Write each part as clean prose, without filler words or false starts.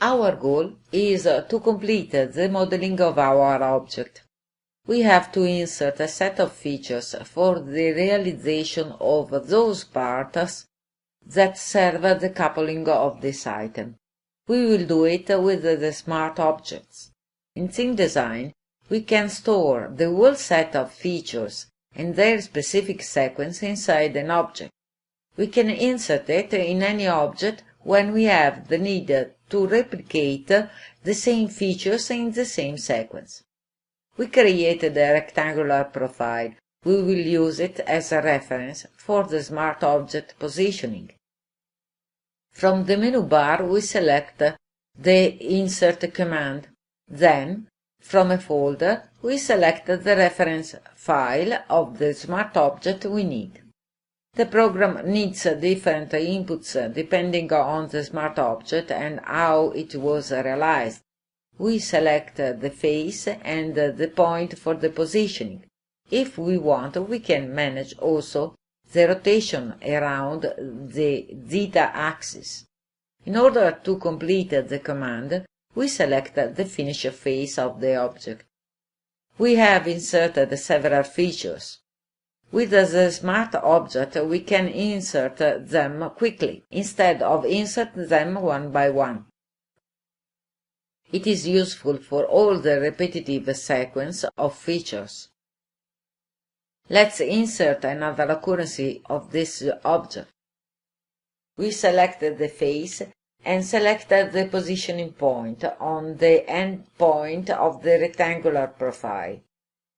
Our goal is to complete the modeling of our object. We have to insert a set of features for the realization of those parts that serve the coupling of this item. We will do it with the smart objects. In ThinkDesign, we can store the whole set of features and their specific sequence inside an object. We can insert it in any object when we have the need to replicate the same features in the same sequence. We created a rectangular profile. We will use it as a reference for the smart object positioning. From the menu bar, we select the Insert command. Then, from a folder, we select the reference file of the smart object we need. The program needs different inputs depending on the smart object and how it was realized. We select the face and the point for the positioning. If we want, we can manage also the rotation around the zeta axis. In order to complete the command, we select the finish face of the object. We have inserted several features. With the smart object, we can insert them quickly, instead of insert them one by one. It is useful for all the repetitive sequence of features. Let's insert another occurrence of this object. We select the face and select the positioning point on the end point of the rectangular profile.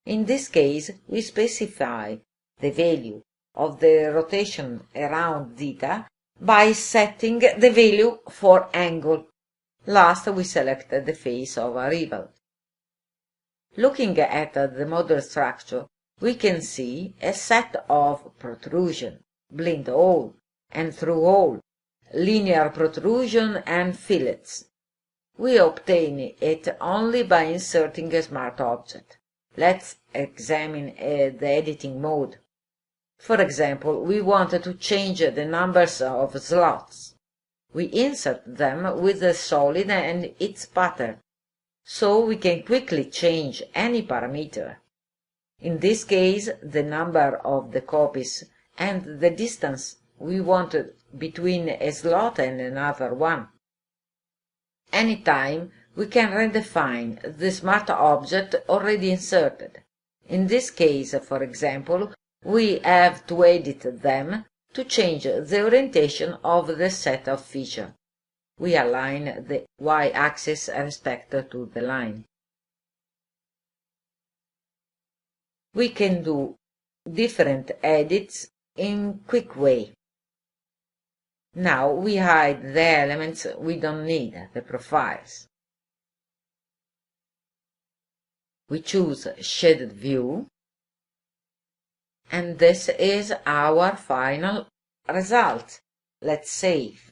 In this case, we specify the value of the rotation around zeta by setting the value for angle. Last, we select the face of arrival. Looking at the model structure, we can see a set of protrusion, blind hole, and through hole, linear protrusion, and fillets. We obtain it only by inserting a smart object. Let's examine the editing mode. For example, we want to change the numbers of slots. We insert them with the solid and its pattern, so we can quickly change any parameter. In this case, the number of the copies and the distance we want between a slot and another one. Anytime, we can redefine the smart object already inserted. In this case, for example, we have to edit them to change the orientation of the set of features. We align the y-axis respect to the line. We can do different edits in quick way. Now we hide the elements we don't need, the profiles. We choose Shaded View, and this is our final result. Let's save.